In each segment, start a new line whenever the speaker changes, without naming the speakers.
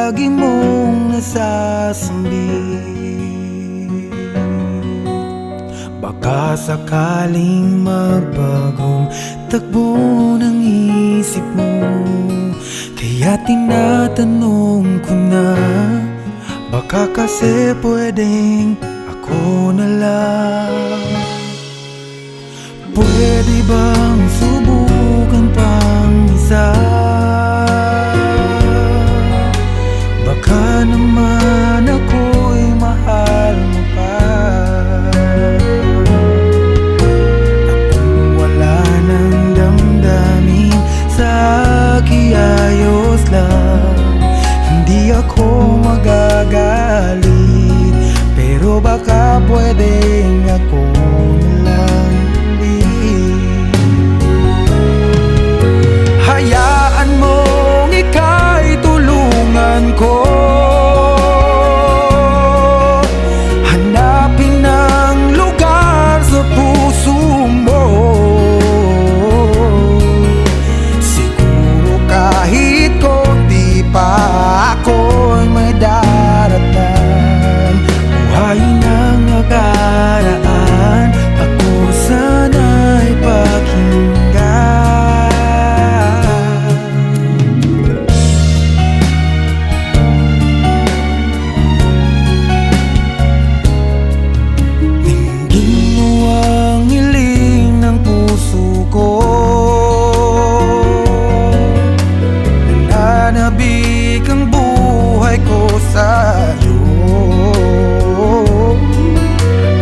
lagi mong nasasambi. Baka sakaling magbagong takbo ng isip mo, kaya tinatanong ko na, baka kasi pwedeng ako na lang. Pwede bang subukan pang isa? Baka naman ako'y mahal mo pa. At kung wala nang damdamin sa kiayos lang, hindi ako magagalit. Pero baka pwedeng ako na lang. Hayaan mong ika'y tulungan ko, hanapin ang lugar sa puso mo. Siguro kahit konti pa ako'y may daratan. Buhayin ang nakaraan, ako sana'y pakinggan. Nananabik ang buhay ko sa'yo.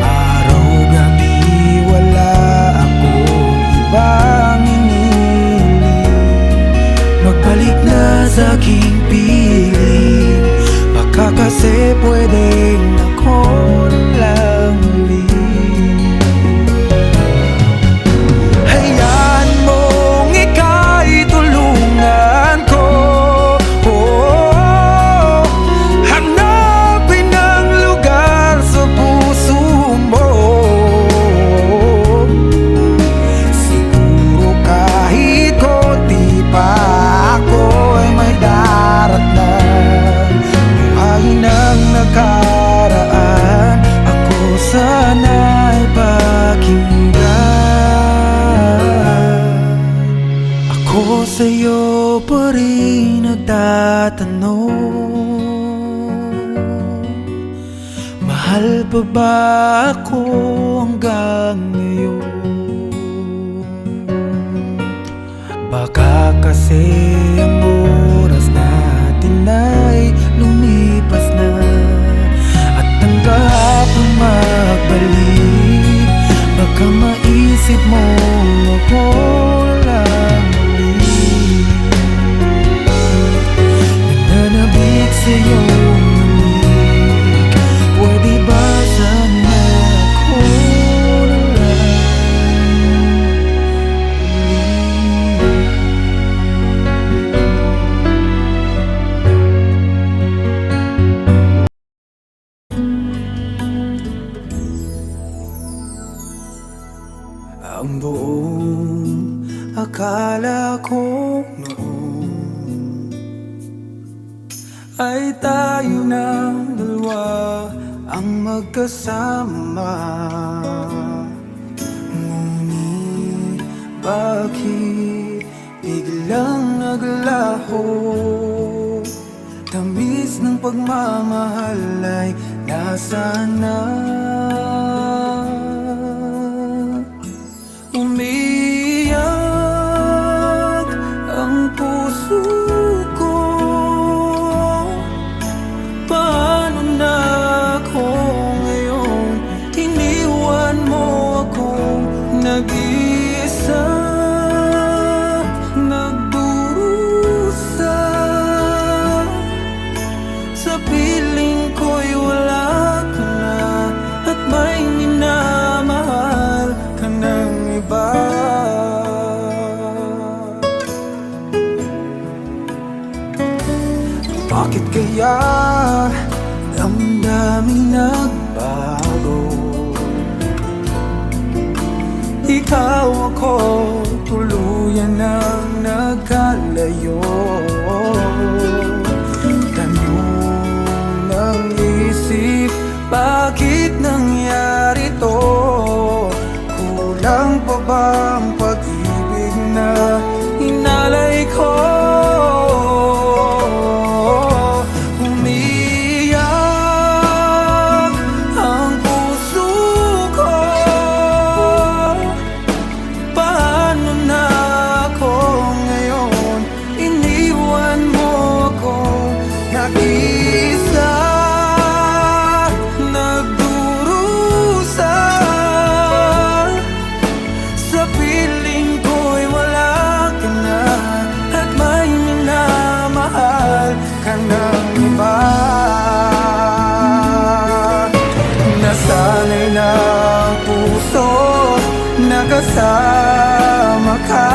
Araw-gabi wala akong ibang iniling. Magbalik na sa aking piling, baka kasi pwedeng ako lang ulit. Hayaan mong ika'y tulungan ko, hanapin ang lugar sa puso mo. Siguro kahit konti pa ako'y may daratan. Buhayin ang nakaraan, ako sana'y pakinggan. Ako sa'yo pa rin nagtatanong, mahal pa ba ako hanggang ngayon? Baka kasi ang oras natin ay lumipas na, at ang kahapon magbalik. Baka maisip mo ako lang ulit. Nananabik sa'yo ulit. Pwede ba sana ako na lang ulit? Ang buong akala ko noon ay tayo ng dalawa ang magkasama. Ngunit bakit biglang naglaho? Tamis ng pagmamahal ay nasaan na? Umiyak ang puso ko. Paano na ako ngayon? Iniwan mo akong nag-iisa, nagdurusa. Sa piling ko'y wala ka na, at may minamahal ka ng iba. Bakit kaya damdaming nagbago? Ikaw ako, tuluyan ang nagkalayo. Tanong ka ng iba. Nasanay na ang puso, nakasama ka.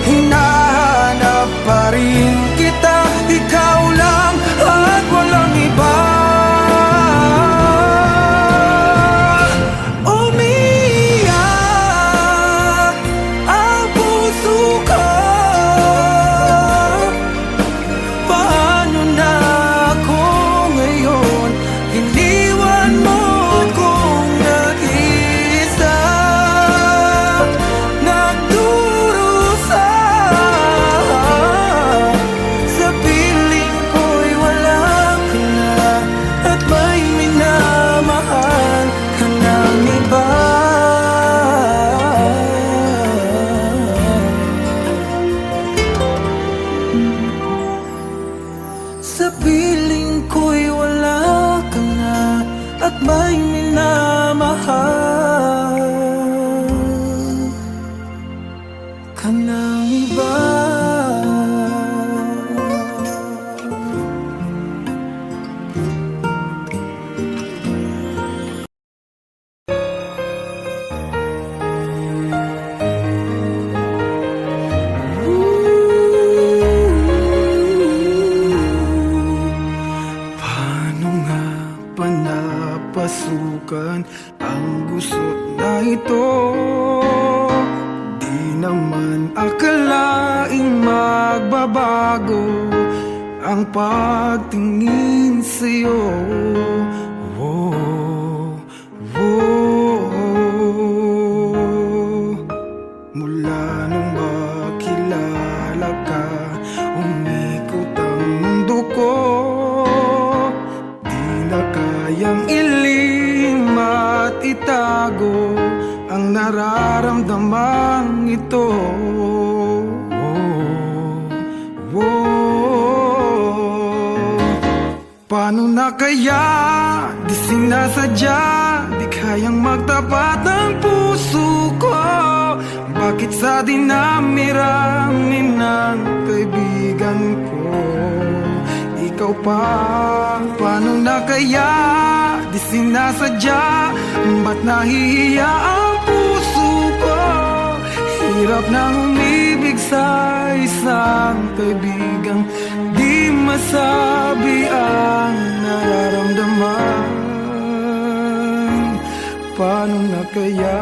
Hinahanap pa rin kita, ikaw lang at walang iba. Umiyak ang puso ko. Paano na ako ngayon? Iniwan mo akong nag-iisa, nagdurusa. Sa piling ko'y wala ka na, at may minamahal ka ng iba. Sa piling ko'y wala ka na, at may minamahal ka ng iba. Paano nga ba napasukan ang gusot na ito? Di naman akalaing magbabago ang pagtingin sa'yo. Oh, oh. Mula nung makilala ka, umikot ang mundo ko. Di na kayang ilim at itago ang nararamdamang ito. Oh, oh. Paano na kaya? Di sinasadya, di kayang magtapat ng puso ko. Bakit sa dinami-rami ng kaibigan ko, ikaw pa? Paano na kaya? Di sinasadya, ba't nahihiya ang puso ko? Hirap nang umibig sa isang kaibigang di masabi ang nararamdaman. Paano na kaya?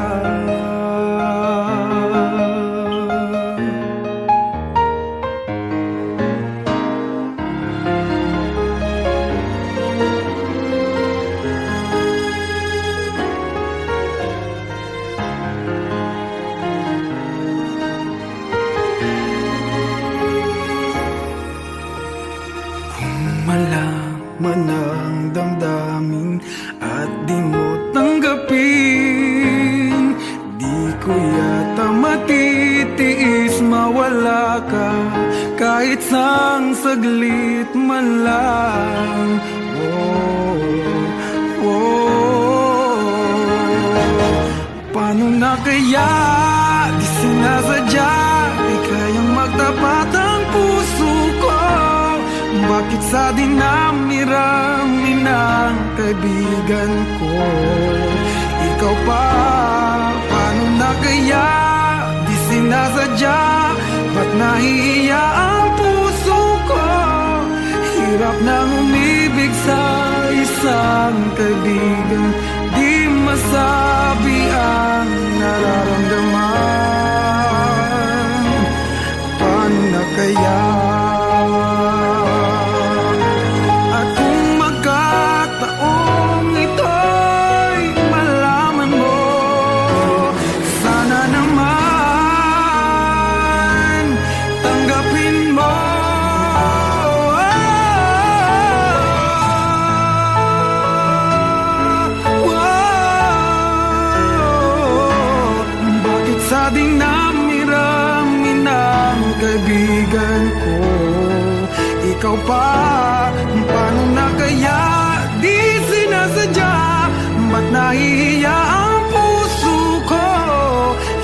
Malaman ang damdamin at di mo tanggapin, di ko yata matitiis mawala ka kahit sang saglit man lang. Oh, oh. Paano na kaya? Di sinasadya, di kayang magtapat ang puso ko. Bakit sa dinami-rami ng kaibigan ko, ikaw pa? Paano na kaya? Di sinasadya, ba't nahihiya ang puso ko? Hirap nang umibig sa isang kaibigan di masabi ang nararamdaman. Paano na kaya? Sa dinami-rami ng kaibigan ko, ikaw pa? Paano na kaya? Di sinasadya, ba't nahihiya ang puso ko?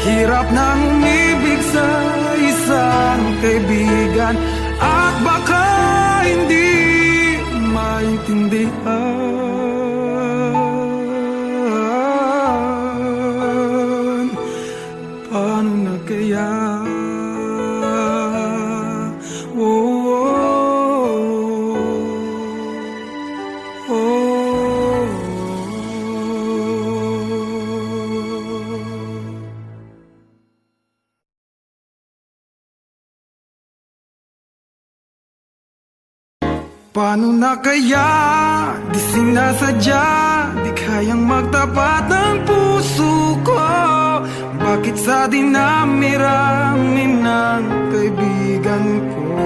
Hirap nang umibig sa isang kaibigan, at baka maintindihan. Paano na kaya? Oh, oh, oh. Paano na kaya? Di sinasadya, di kayang magtapat ng puso ko. Bakit sa dinami-rami ng kaibigan ko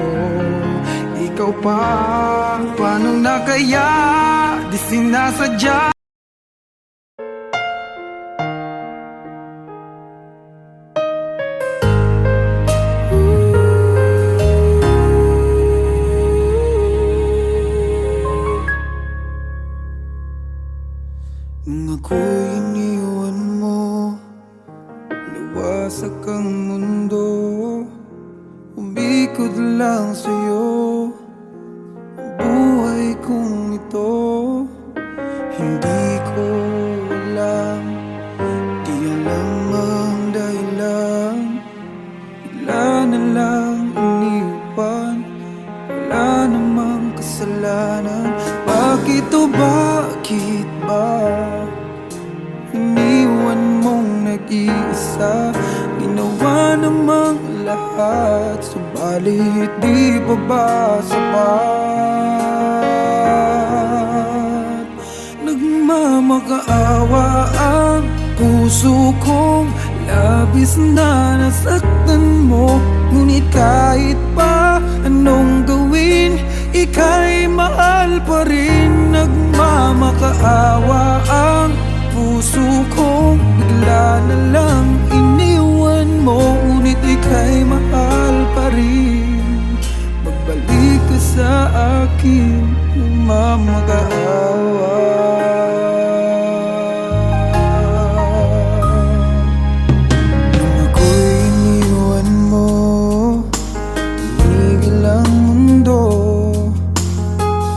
ikaw pa? Paano na kaya? Di sinasadya. Nung ako'y iniwan mo, nawasak ang mundo. Umikot lang sa'yo ang buhay kong ito. Hindi ko alam, di alam ang dahilan. Bigla na lang iniwan, wala namang kasalanan. Bakit o bakit ba iniwan mong nag-iisa? Ginawa namang lahat, subalit di pa ba sapat? Nagmamakaawa ang puso kong labis na nasaktan mo. Ngunit kahit pa anong gawin, ika'y mahal pa rin. Nagmamakaawa ang puso kong bigla na lang iniwan mo. Ngunit ika'y mahal pa rin. Magbalik ka sa akin, nagmamakaawa. Nung ako'y iniwan mo, tumigil ang mundo.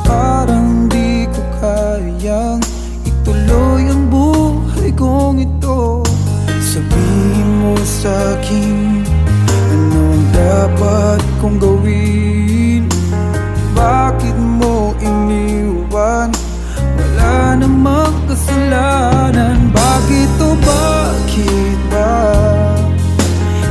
Parang di ko kayang ituloy ang buhay kong ito. Sabihin mo sa'kin, anong dapat kong gawin? Bakit mo iniwan? Wala namang kasalanan. Bakit o bakit ba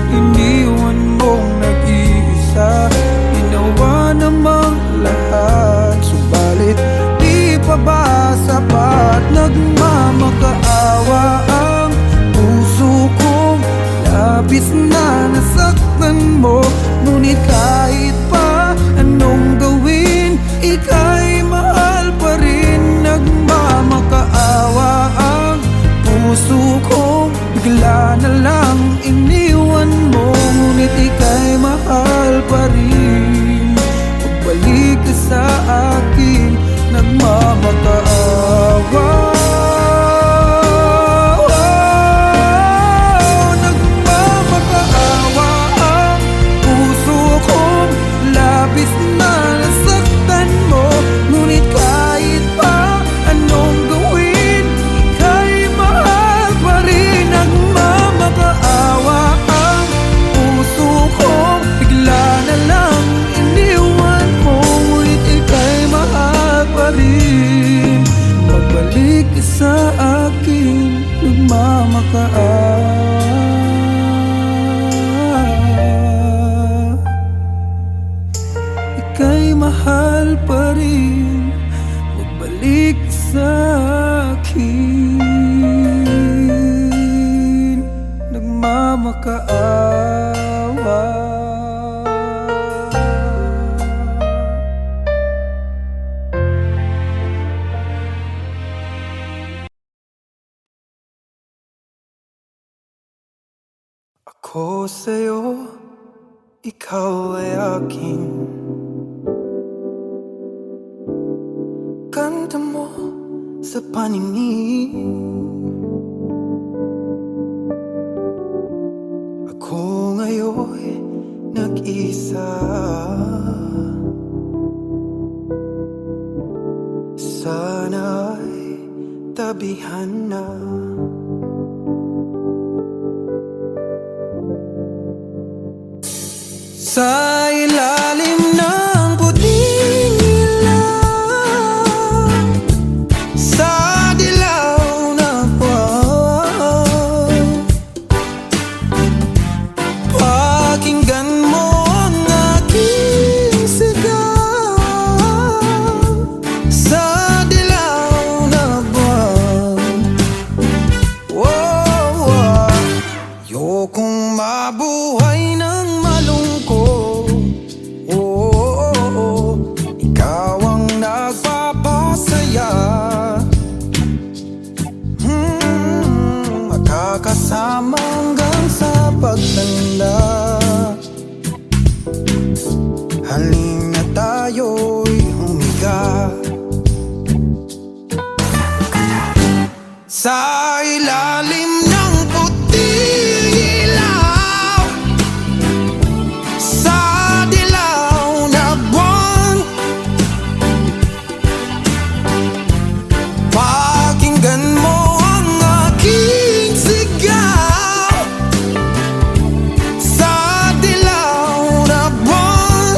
iniwan mong nag-iisa? Ginawa namang lahat, subalit di pa ba sapat? Nagmamakaawa ang puso kong labis na nasaktan mo. Ngunit kahit pa anong gawin, ika'y mahal pa rin. Nagmamakaawa ang puso kong bigla na lang iniwan mo. Ngunit ika'y mahal pa rin. Pagbalik ka sa akin, nagmamakaawa. Nagmamakaawa ang puso kong labis na nasaktan mo. Ngunit kahit pa anong gawin, ika'y mahal pa rin. Nagmamakaawa ang puso kong bigla na lang iniwan mo. Ngunit ika'y mahal pa rin. Magbalik ka sa akin, nagmamakaawa. Ika'y mahal pa rin. Magbalik ka sa akin, nagmamakaawa. Ako sa'yo, ikaw ay akin. Ganda mo sa paningin. Ako ngayon nag-isa gabihan na. Sa ilalim ng puting ilaw, sa dilaw na buwan, pakinggan mo ang aking sigaw. Sa dilaw na buwan, ayokong mabuhay ng malungkot. Ikaw ang nagpapasaya, makakasama hanggang sa pagtanda. Halina tayo'y humiga sa ilalim ng puting ilaw, sa dilaw na buwan, pakinggan mo ang aking sigaw. Sa dilaw na buwan,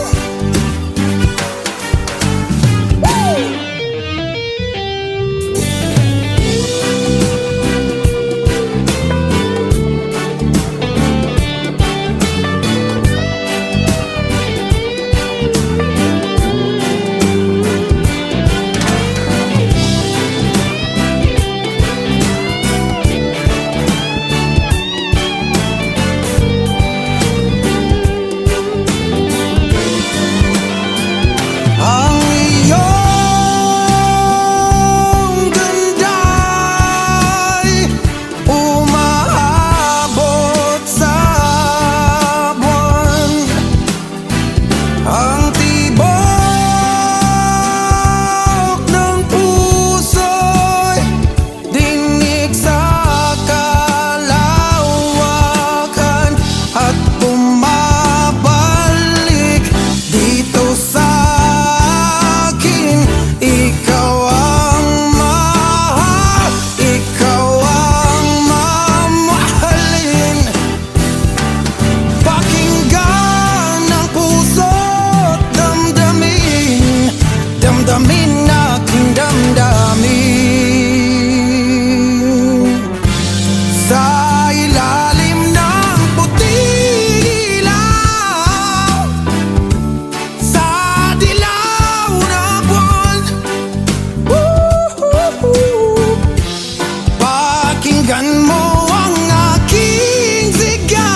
ang iyong ganda'y umaabot sa buwan. Ang tibok ng puso'y dinig sa kalawakan at bumabalik dito sa akin. Ikaw ang mahal, ikaw ang mamahalin. Pakinggan ng puso't damdamin, damdamin aking damdamin. Sa ilalim ng puting ilaw, sa dilaw na buwan, pakinggan mo ang aking sigaw.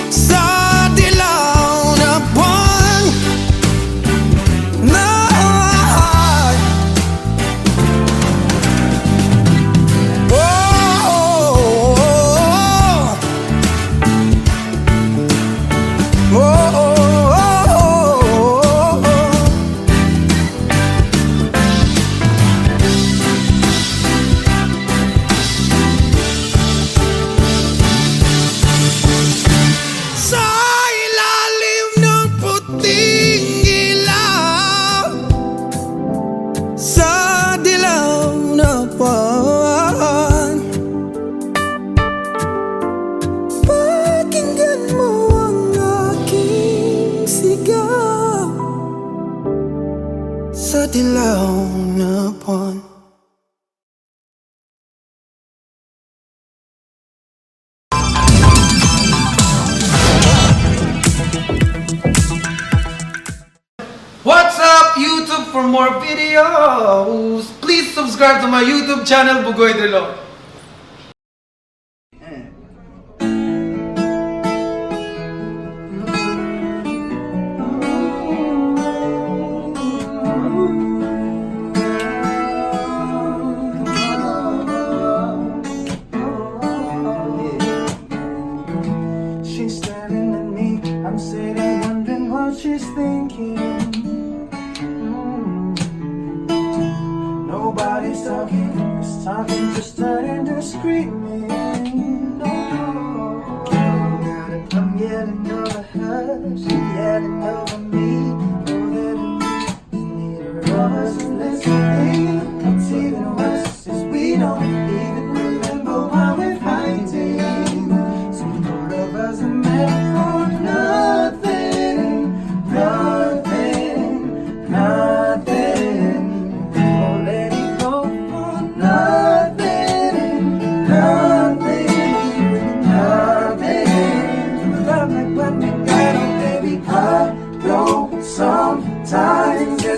Sa dilaw na buwan, na sa ilalim ng puting ilaw, sa dilaw na buwan, pakinggan mo ang aking sigaw. Sa dilaw na buwan.
What's up, YouTube? For more videos, please subscribe to my YouTube channel, Bugoy Drilo.
She's staring at me, I'm sitting wondering what she's thinking. Nobody's talking, 'cause talking just turned into screaming. I'm yelling over her, she's yelling over me. Know that neither of us is listening.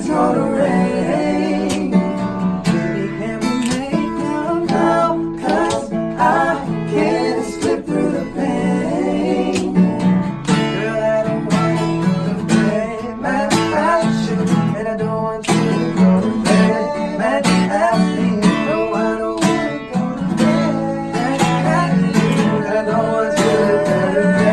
is gonna rain. Baby, can we make love now? 'Cause I can't slip through the pain. Girl, I don't want you to play my passion, and I don't want you to go to bed. Mad at me, no, I don't want to go to bed. Mad at you, I don't want you to go to bed.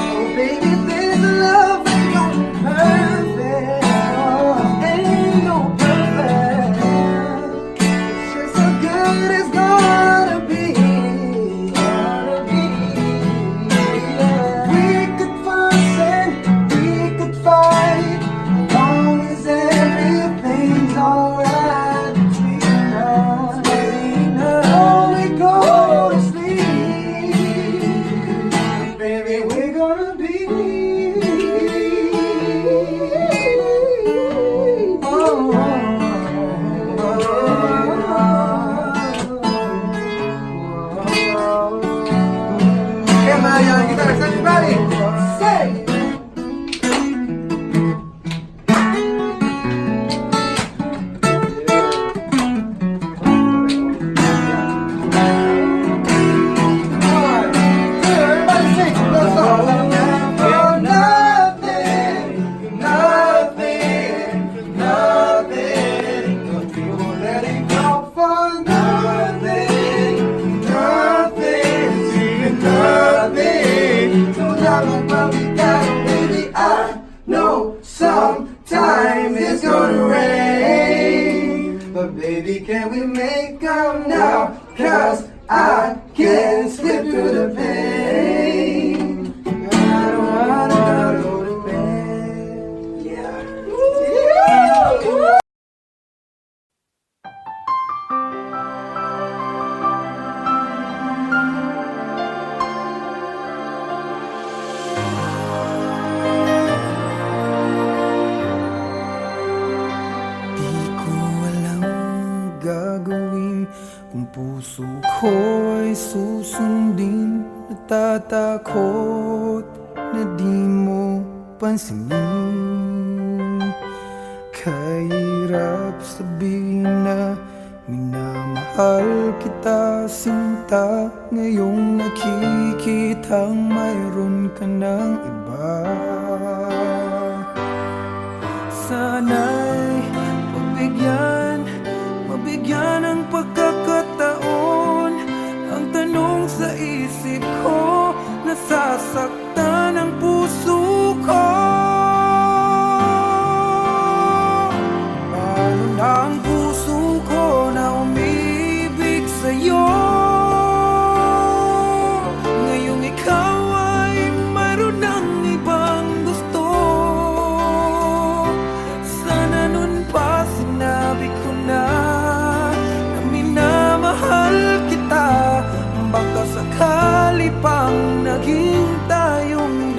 Oh, baby, this love ain't no perfect. Oh, ain't no perfect. It's just so good it's gonna be. We could fuss and we could fight, as long as everything's alright between us. Before we go to sleep, baby, we're gonna be. Hey, my young guitars, everybody, say. Everybody sing the song. For nothing, nothing, nothing. We won't let it go for nothing, nothing, nothing. So now look what we got, baby. I know sometime it's gonna rain, but baby, can we make up now? 'Cause I can't slip through the pain. I don't wanna go to bed. Yeah. Di ko alam gagawin kung puso ko ay susundin. Natatakot na di mo pansinin. Kahirap sabihin na minamahal kita, sinta. Ngayong nakikitang mayroon ka ng iba. Sana'y mabigyan ng pagkakataon. Ang tanong sa isip ko, nasasaktan ang puso ko. Paano na ang puso ko na umibig sa'yo? Ngayong ikaw ay mayroon ng ibang gusto. Sana nun pa sinabi ko na minamahal kita. Baka sakali pang naging tayong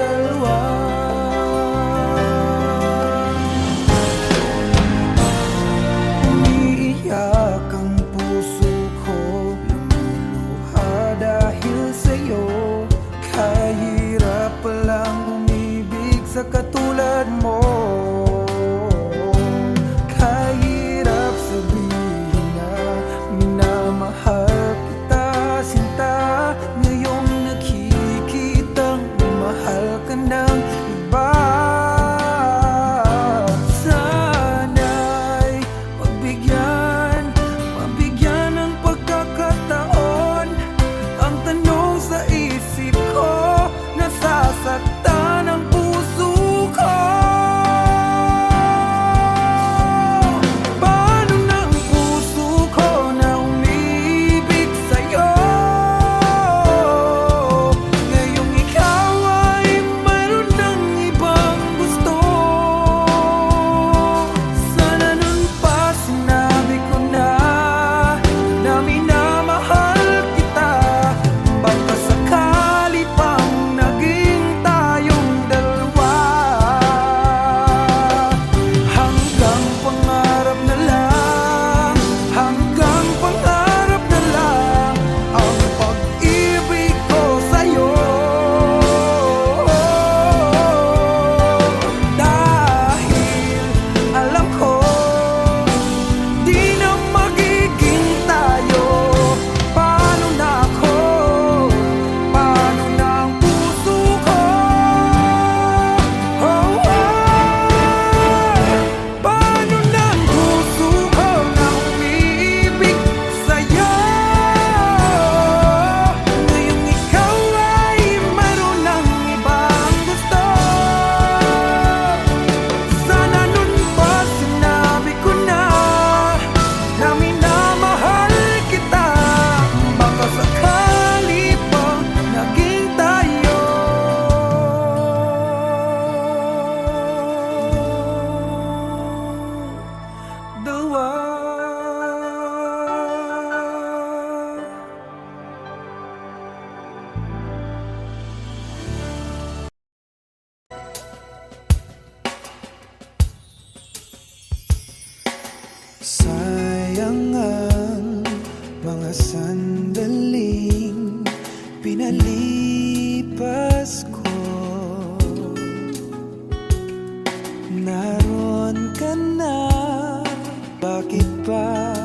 pa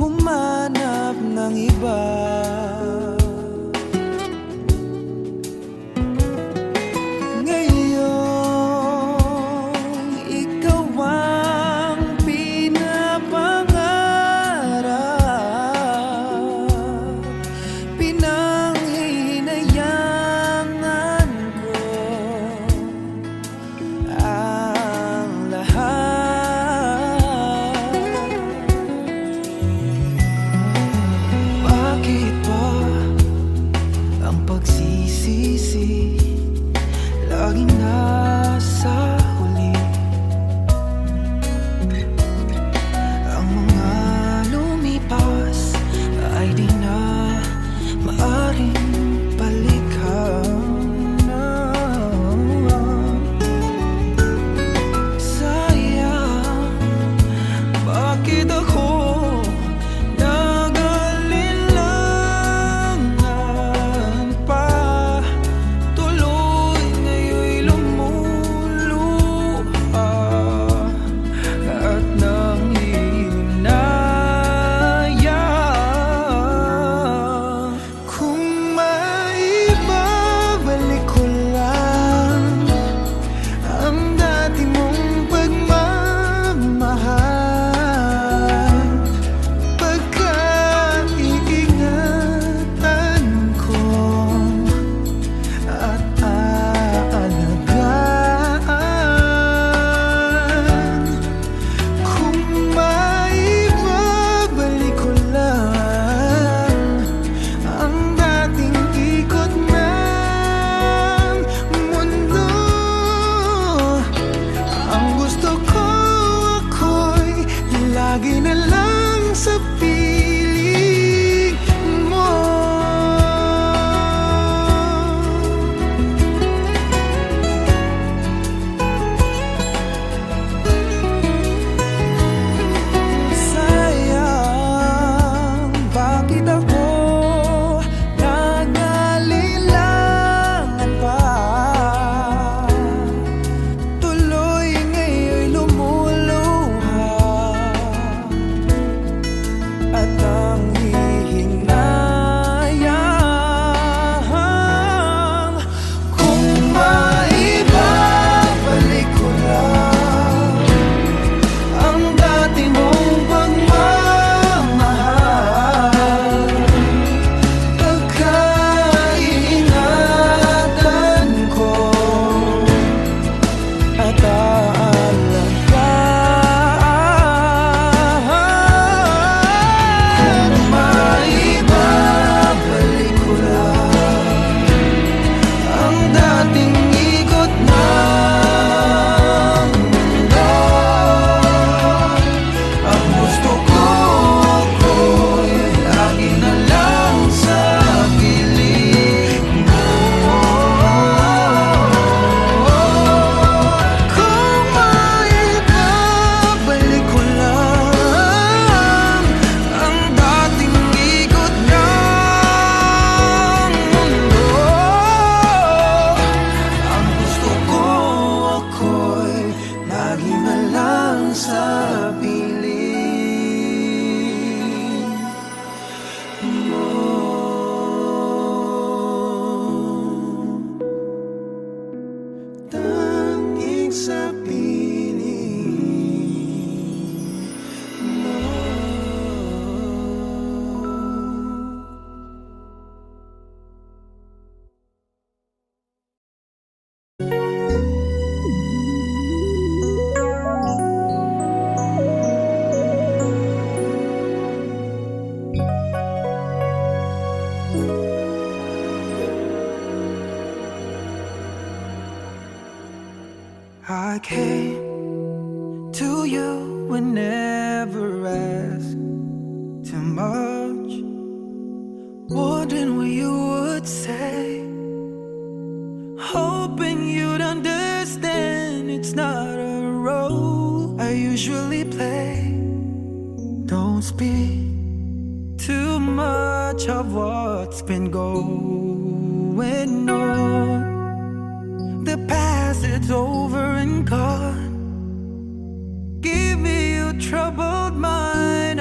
humanap ng iba? Ngayon, ikaw ang pinapangarap, pinanghihinayangan ko ang lahat. Bakit ba ang pagsisisi laging nasa huli? Ang mga lumipas ay di na maaring balikan na. Sayang, bakit ako nag-alinlangan pa? Tuloy ngayon'y lumuluha at nanghihinayang. Kung maibabalik ko lang ang dati mong pagmamahal, pagkaiingatan ko at aalagaan. Kung maibabalik ko lang ang dating ikot ng mundo, ang gusto ko ako'y lagi na lang sa piling mo. Sayang, bakit ako nag-alinlangan pa? Tuloy ngayon'y lumuluha at nanghihinayang. Kung maibabalik ko lang ang dati mong pagmamahal, pagkaiingatan ko at aalagaan. Kung maibabalik ko lang ang dating ikot ng mundo, ang gusto ko ako'y lagi na lang sa piling mo. Kung maibabalik ko lang ang dating ikot ng mundo, ang gusto ko ako'y lagi na lang sa piling mo. Tanging sa piling mo. I came to you and never asked too much, wondering what you would say, hoping you'd understand it's not a role I usually play. Don't speak too much of what's been going on. The past, it's over and gone. Give me your troubled mind.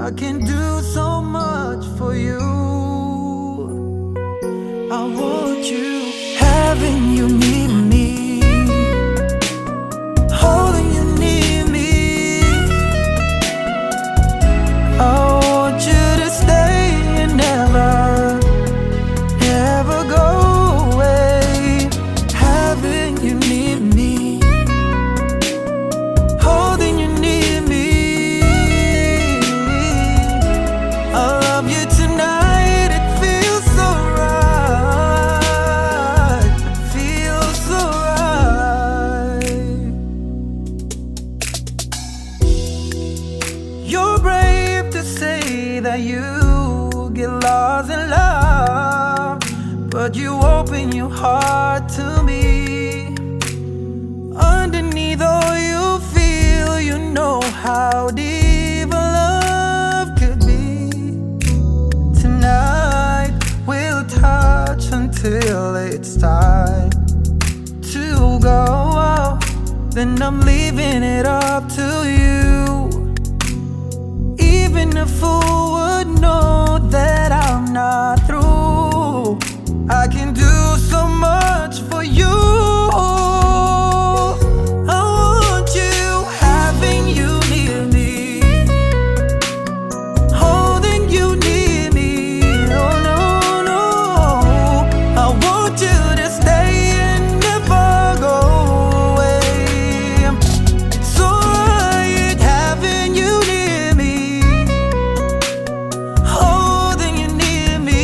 I can do so much for you. I want you, having you near me, holding you near me. I want you to stay and never, never go away. Having you near me, holding you near me. I love you tonight, it feels so right, feels so right. You're brave to say that you get lost in love, but you open your heart to me. Underneath all you feel, you know how deep a love could be. Tonight we'll touch until it's time to go. Then I'm leaving it up to you. Even a fool would know that I'm not through. I can do so much for you. I want you, having you near me, holding you near me. Oh no, no, I want you to stay and never go away. So right, having you near me, holding you near me.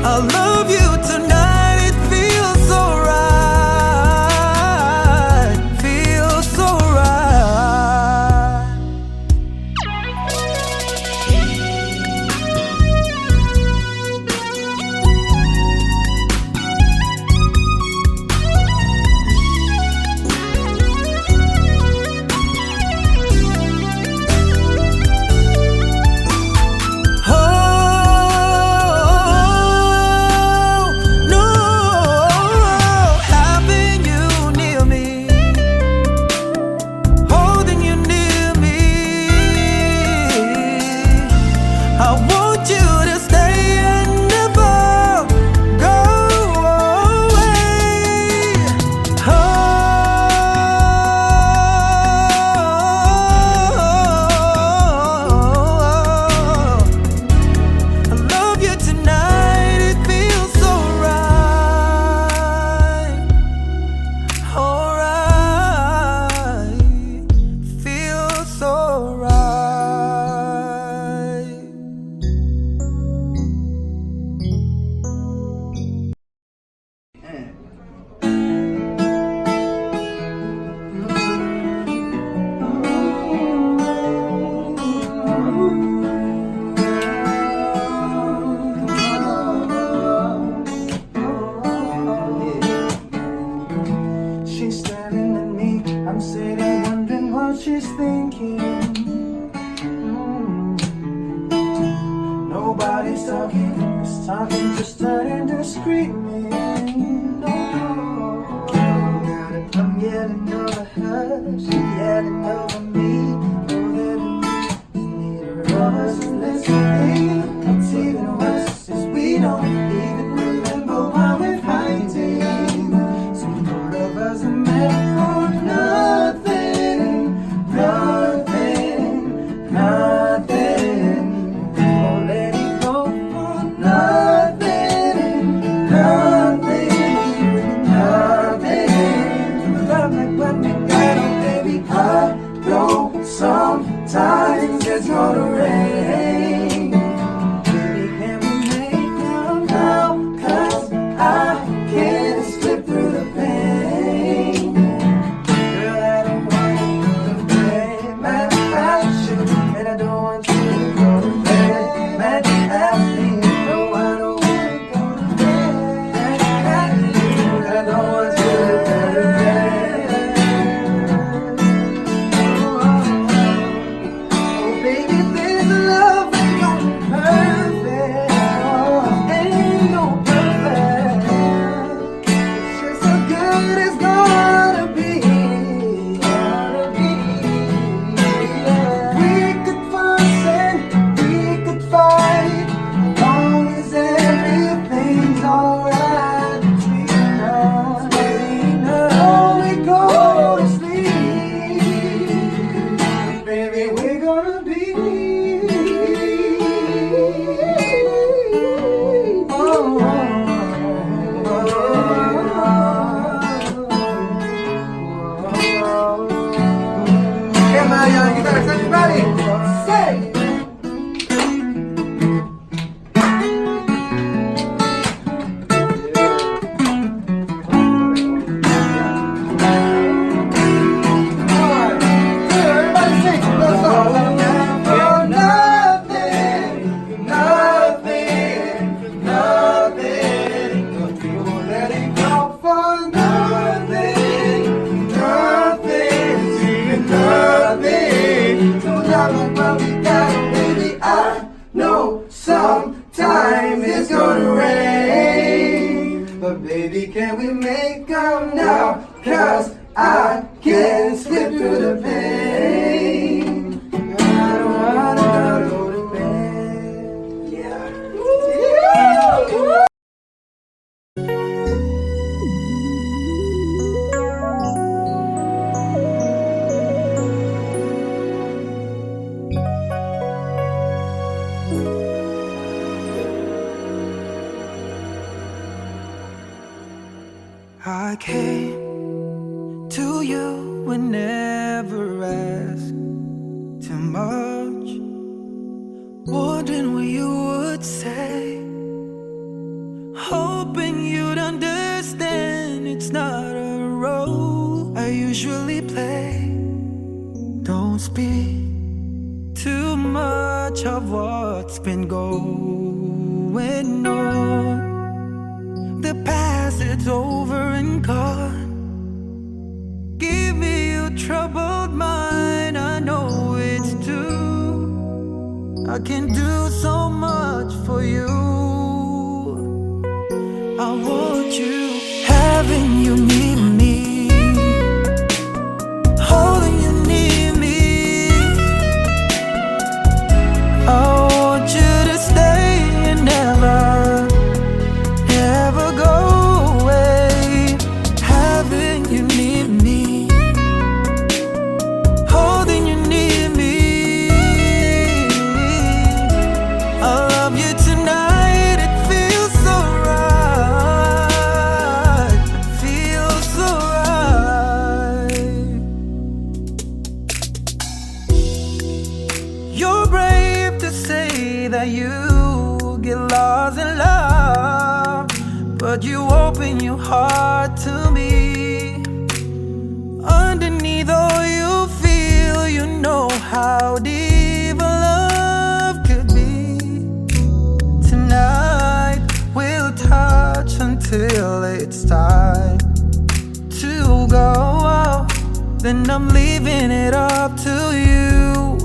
I love you tonight, it feels so right, feels so right. Oh no, having you near me, holding you near me. I want you to stay and never go away. Oh, I love you tonight, it feels so right, alright, feels so right.
She's staring at me, I'm sitting wondering what she's thinking. Nobody's talking, 'cause talking just turned into screaming. No, I'm yelling over her, she's yelling over me. Know that neither of us is listening. What's even worse is we don't even remember why we're fighting. So part of us are meant for nothing, nothing, nothing. Oh, let it go for nothing, nothing, nothing. Love like what we got, oh baby, heart. time is gonna rain. But baby, can we make up now? 'Cause I can't slip through the pain. I don't wanna go to bed. Yeah.
I came to you and never asked too much, wondering what you would say, hoping you'd understand it's not a role I usually play. Don't speak too much of what's been going on. The past, it's over and gone. Give me your troubled mind, I know it's true. I can do so much for you. I want you, having you near me, holding you near me. I want you to stay and never go away. Having you near me, holding you near me. I love you tonight, it feels so right. It feels so right. You're brave to say that you get lost in love, but you open your heart to me. Underneath all you feel, you know how deep a love could be. Tonight we'll touch until it's time to go. Then I'm leaving it up to you.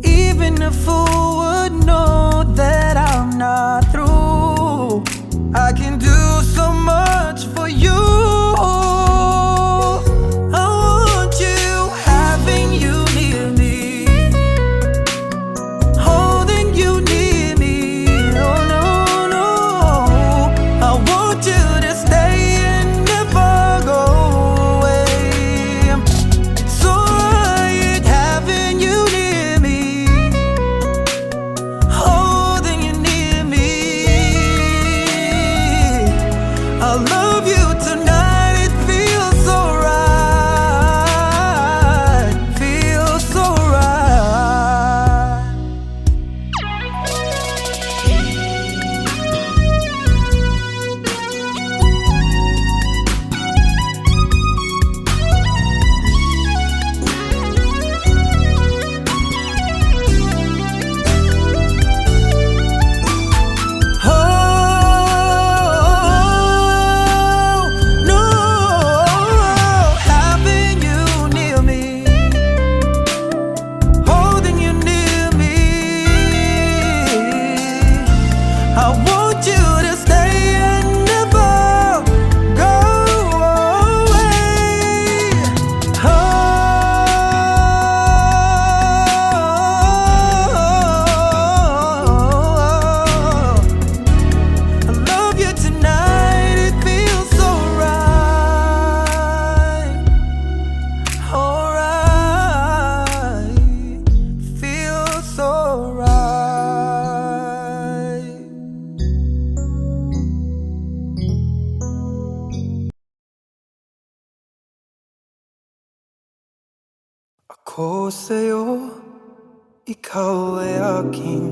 Even a fool would know that I'm not through. I can do so much for you. I want you, having you near me, holding you near me. Oh no, no, I want you to stay and never go away. It's alright, having you near me, holding you near me. I love you tonight, it feels so right. Feels so right. Oh no, having you near me, holding you near me. I want you to stay and never go away. Oh, I love you tonight, it feels so right. Alright, feels so right. Ako sa'yo, ikaw ay aking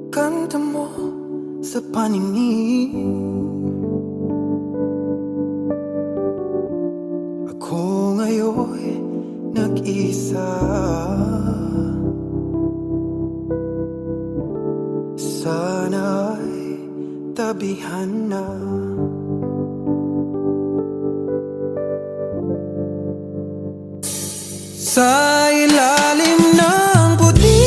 ganda mo sa paningin. Ako ngayon nag-isa, sana'y tabihan na. Sa ilalim ng puti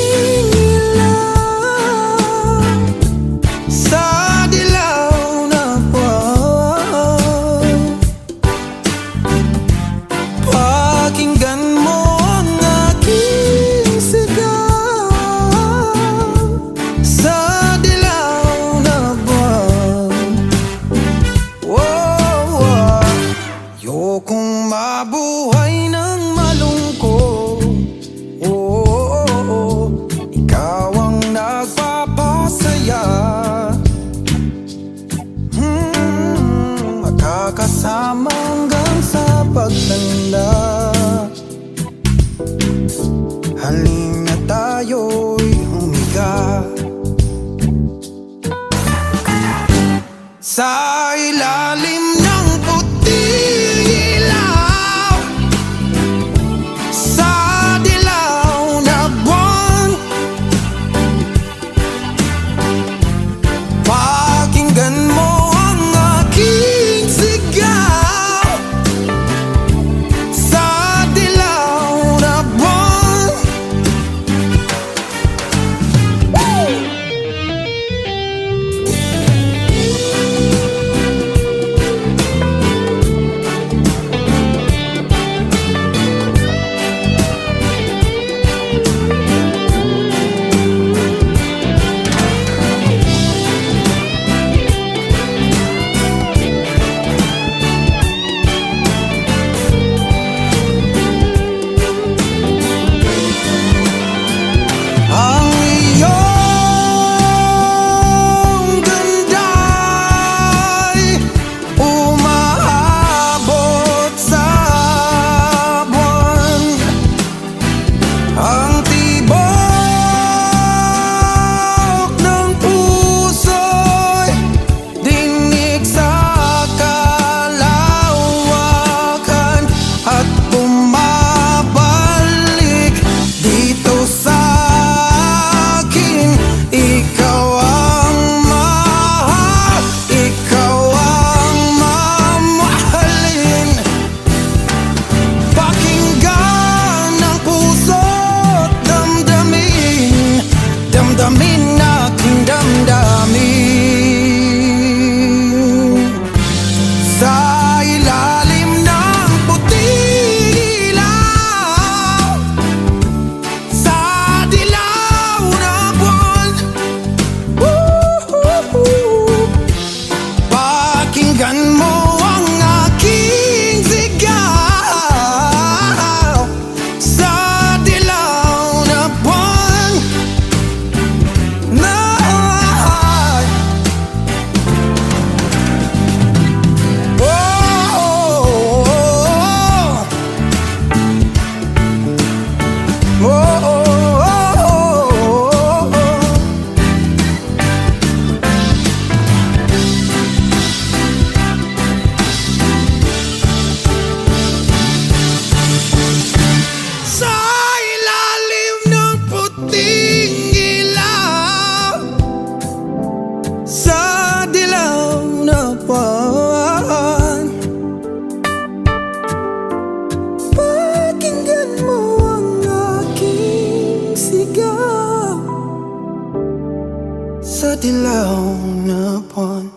sa dilaw na buwan.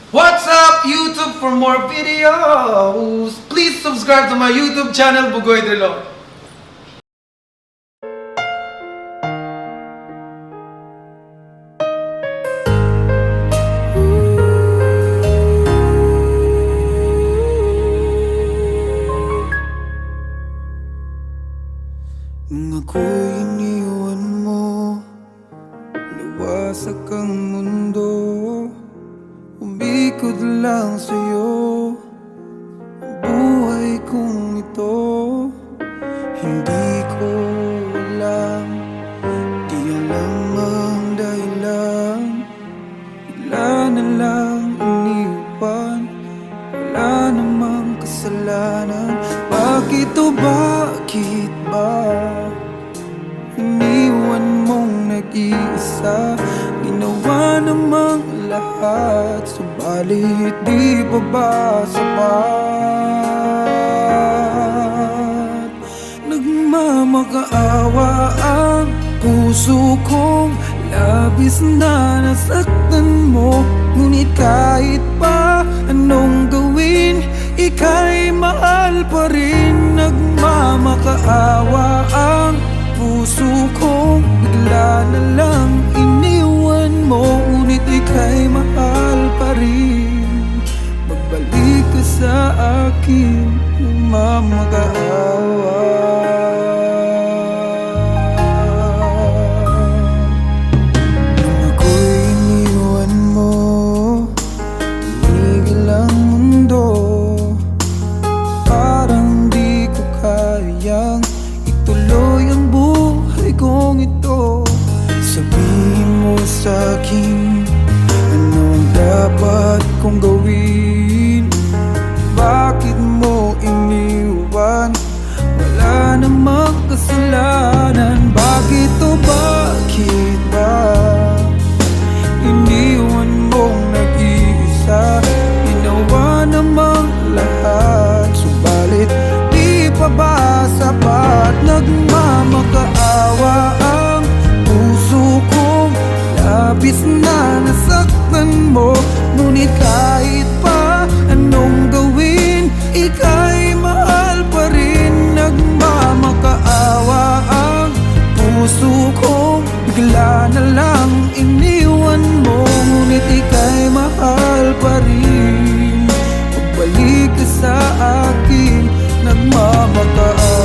What's up, YouTube? For more videos, please subscribe to my YouTube channel, Bugoy Drilo.
Nung ako'y iniwan mo, nawasak ang mundo. Umikot lang sa'yo ang buhay kong ito. Hindi ko alam, di alam ang dahilan. Bigla na lang iniwan, wala namang kasalanan. Bakit o bakit ba iniwan mong nag-iisa? Ginawa namang lahat, subalit di pa ba sapat? Nagmamakaawa ang puso kong labis na nasaktan mo. Ngunit kahit pa anong gawin, ika'y mahal pa rin. Nagmamakaawa ang puso kong bigla na lang iniwan mo. Ngunit ika'y mahal pa rin. Magbalik ka sa akin, nagmamakaawa. Nung ako'y iniwan mo, tumigil ang mundo. Parang di ko kayang ituloy ang buhay kong ito. Sabihin mo sa'kin, anong dapat kong gawin? Bakit mo iniwan? Wala namang kasalanan. Bakit o bakit ba iniwan mong nag-iisa? Ginawa namang lahat, subalit di pa ba sapat? Nagmamakaawa ang puso kong labis na nasaktan mo. Ngunit kahit pa anong gawin, ika'y mahal pa rin. Nagmamakaawa ang puso kong bigla na lang iniwan mo. Ngunit ika'y mahal pa rin. Pagbalik ka sa akin, nagmamakaawa.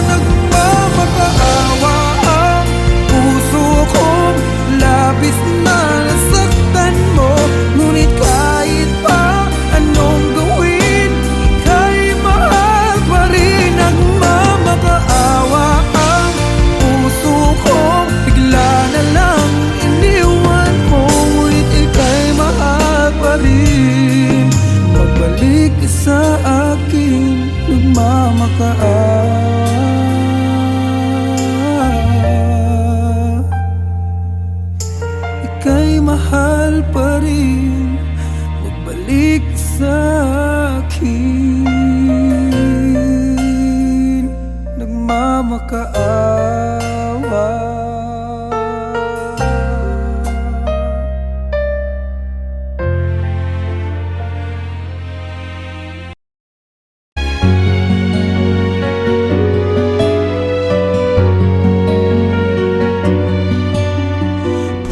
Nagmamakaawa ang puso kong labis na nasaktan mo. Ngunit kahit pa anong gawin, ika'y mahal pa rin. Nagmamakaawa ang puso kong bigla na lang iniwan mo. Ngunit ika'y mahal pa rin. Magbalik ka sa akin, nagmamakaawa. Ika'y mahal pa rin. Magbalik ka sa akin, nagmamakaawa.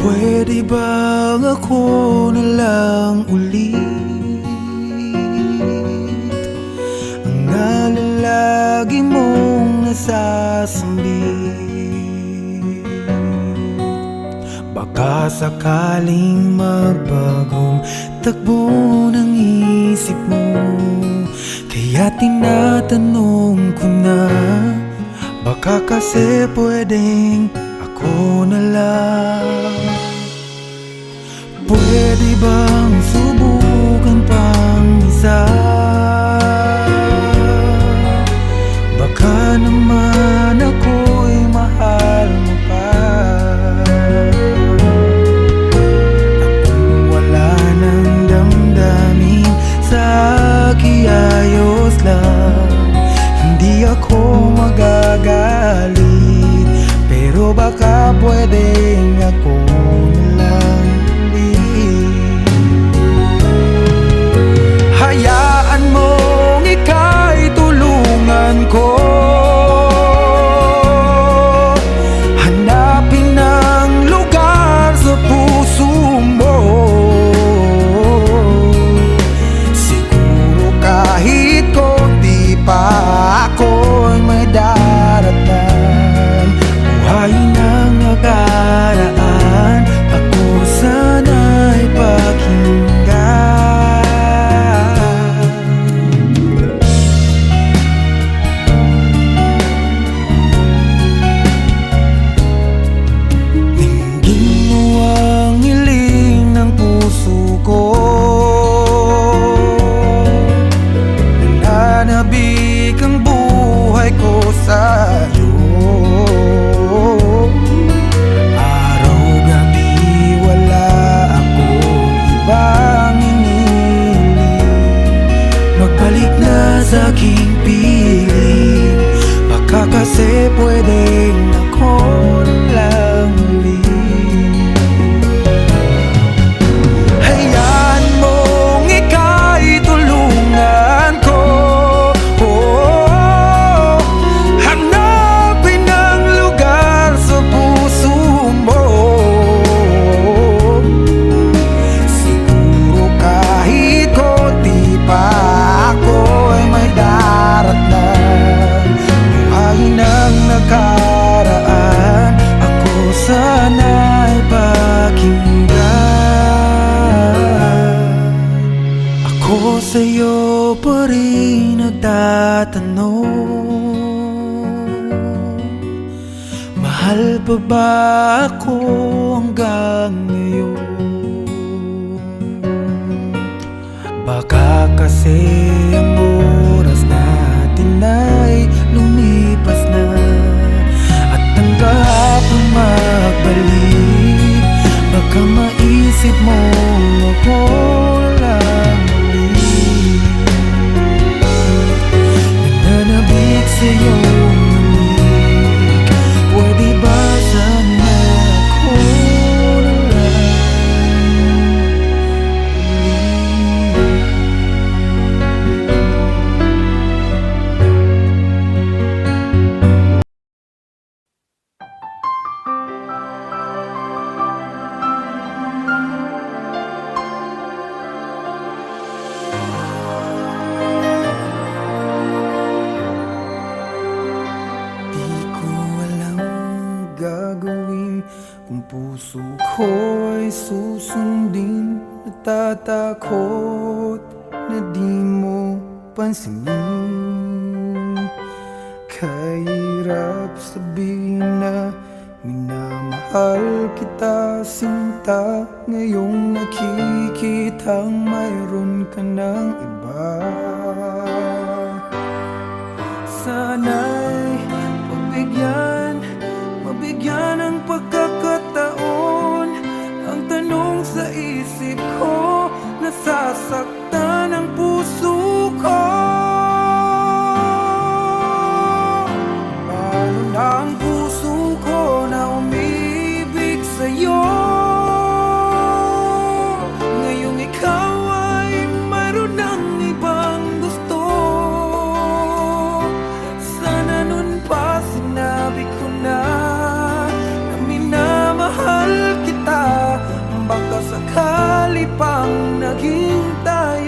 Pwede bang ako na lang ulit ang nalalagi mong nasasambit? Baka sakaling magbagong takbo ng isip mo, kaya tinatanong ko na, baka kasi pwedeng ako na lang. Pwede bang subukan pang isa? Baka naman ako'y mahal mo pa. pwedeng ako na lang ulit. Hayaan mong ika'y tulungan ko, hanapin ang lugar sa puso mo. Siguro kahit konti pa ako'y may daratan. Buhayin ang nakaraan, ako sana'y pakinggan. Dinggin mo ang hiling ng puso ko, nananabik ang buhay ko sa'yo. Araw-gabi wala akong ibang iniling. Magbalik na sa aking piling, baka kasi pwedeng ako na lang ulit. Hayaan mong ika'y tulungan ko, hanapin ang lugar sa puso mo. Siguro kahit konti pa ako'y may daratan. Buhayin ang nakaraan, ako sana'y pakinggan. Ako sa'yo pa rin nagtatanong, mahal pa ba ako hanggang ngayon? Baka kasi ang oras natin ay lumipas na, at ang kahapon magbalik. Baka maisip mo ako lang ulit. Nananabik sa'yo ulit, pwede ba sana ako na lang Di ko alam gagawin kung puso ko ay susundin. Natatakot na di mo pansinin. Kahirap sabihin na minamahal kita, sinta. Ngayong nakikitang mayroon ka ng iba. Sana'y mabigyan ng pagkakataon. Ang tanong sa isip ko, nasasaktan ang puso ko. Paano na ang puso ko na umibig sa'yo? Ngayong ikaw ay mayroon ng ibang gusto. Sana nun pa sinabi ko na minamahal kita. Baka sakali pang naghintay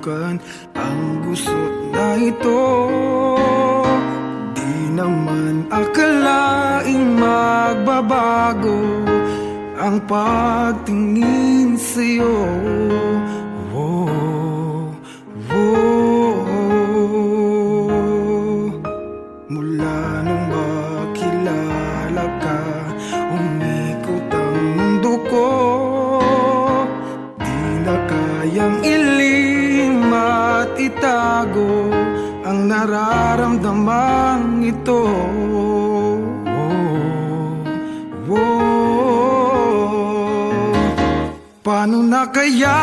subukan ang gusot na ito. Di naman akalaing magbabago ang pagtingin sa'yo. Oh, oh. Mula nung makilala ka, umikot ang mundo ko. Di na kayang ilim at itago ang nararamdamang ito. Paano na kaya?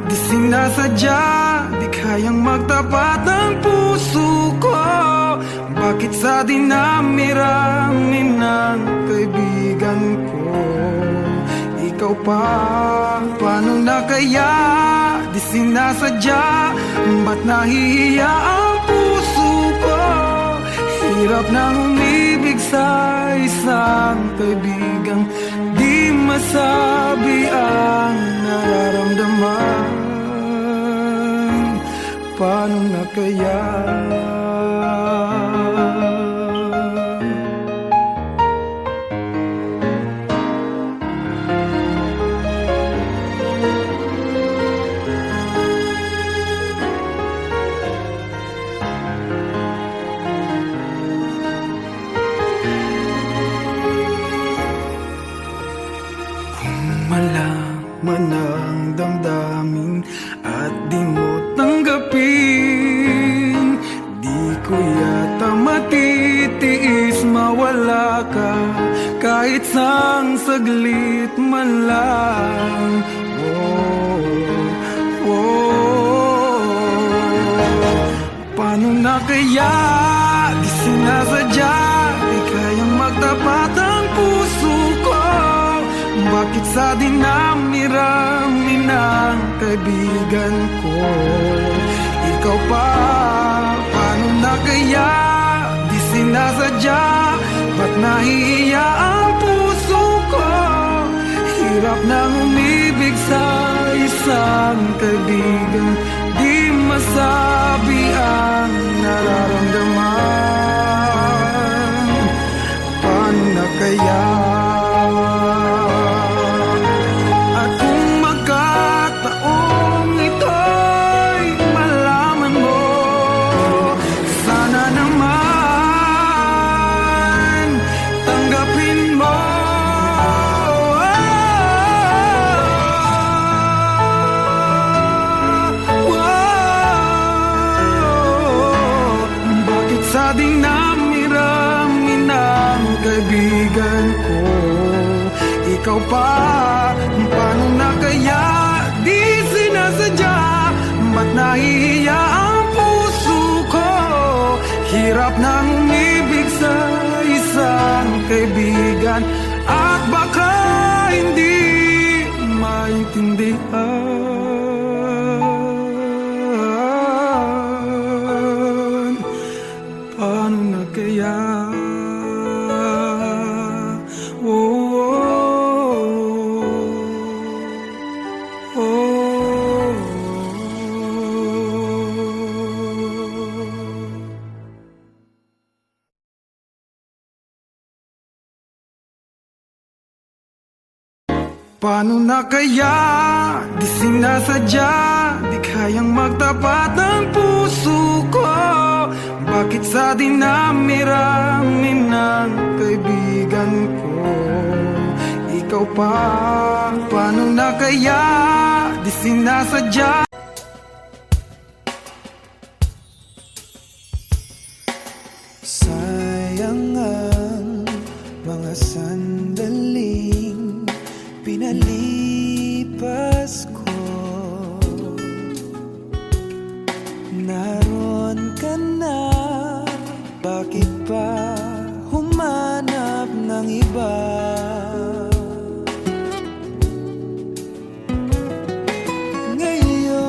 Di sinasadya, di kayang magtapat ang puso ko. Bakit sa dinami-rami ng kaibigan ko ikaw pa? Paano na kaya? Di sinasadya, ba't nahihiya ang puso ko? Hirap nang umibig sa isang kaibigang di masabi ang nararamdaman. Paano na kaya? Malaman ang damdamin at di mo tanggapin. Di ko yata matitiis mawala ka kahit sang saglit man lang. Oh, oh. Paano na kaya? Di sinasadya, di kayang magtapat ang puso ko. Bakit sa dinami-rami ng kaibigan ko ikaw pa? Paano na kaya? Di sinasadya, ba't nahihiya ang puso ko? Hirap nang umibig sa isang kaibigan di masabi ang nararamdaman. Paano na kaya? Sa dinami-rami ng kaibigan ko ikaw pa? Paano na kaya? Di sinasadya, ba't nahihiya ang puso ko? Hirap nang umibig sa isang kaibigan at baka hindi maintindihan. Paano na kaya? Oh, oh, oh. Paano na kaya? Di sinasadya, di kayang magtapat ang puso ko. Bakit sa dinami-rami ng kaibigan ko ikaw pa? Paano na kaya? Di sinasadya.
Sayang ang mga sandaling pinalipas ko. Naroon ka na, bakit pa humanap ng iba? Ngayon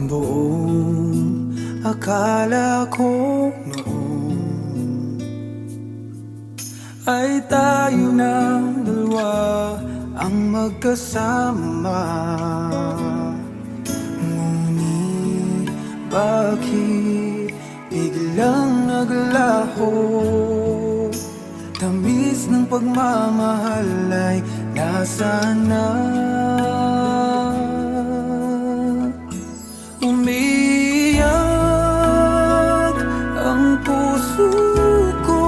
Ang buong akala ko noon ay tayo ng dalawa ang magkasama. Ngunit bakit biglang naglaho? Tamis ng pagmamahal ay nasaan na? Umiyak ang puso ko.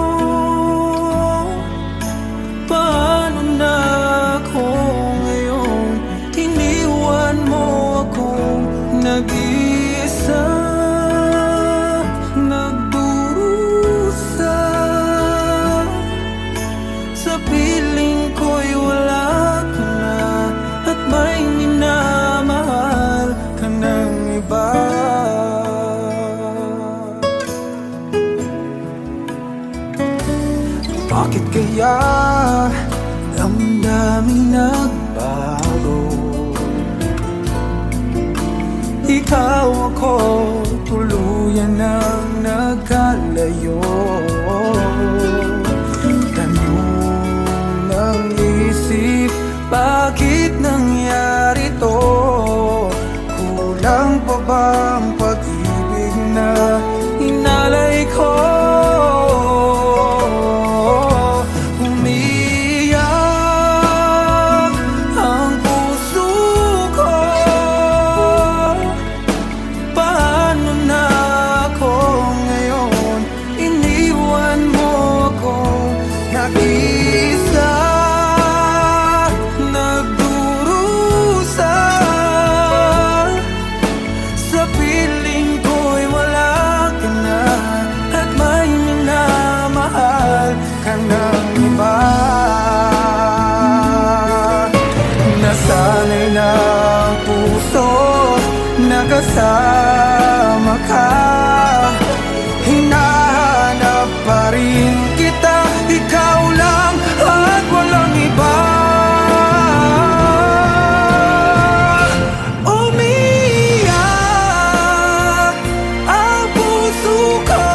Paano na ako ngayon? Iniwan mo ako nag-iisa, nagdurusa. Sa piling ko'y wala ka na at may minamahal ka ng iba. Bakit kaya damdaming nagbago? Ikaw ako tuluyan ng nagkalayo. Tanong ng isip, bakit nangyari to? Kulang pa ba ang pag-ibig na inalay ko? Umiyak ang puso ko. Paano na ako ngayon? Iniwan mo ako nag-isa, nagdurusa. Sa piling ko'y wala ka na at may minamahal ka ng iba. Nasanay na ang puso, nakasama ka. Hinahanap pa rin kita, ikaw lang at walang iba. Umiyak ang puso ko.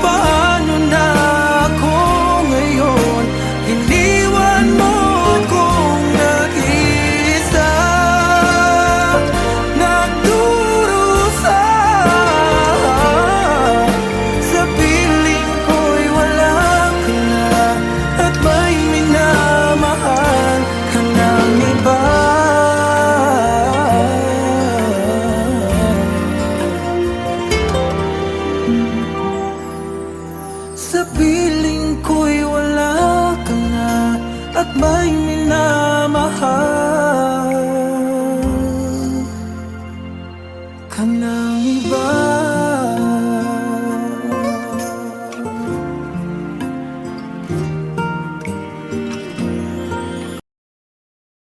Paano na ako ngayon? Iniwan mo akong nag-isa, nagdurusa. Sa piling ko'y wala ka na at may minamahal ka ng iba. Sa piling ko'y wala ka na at may minamahal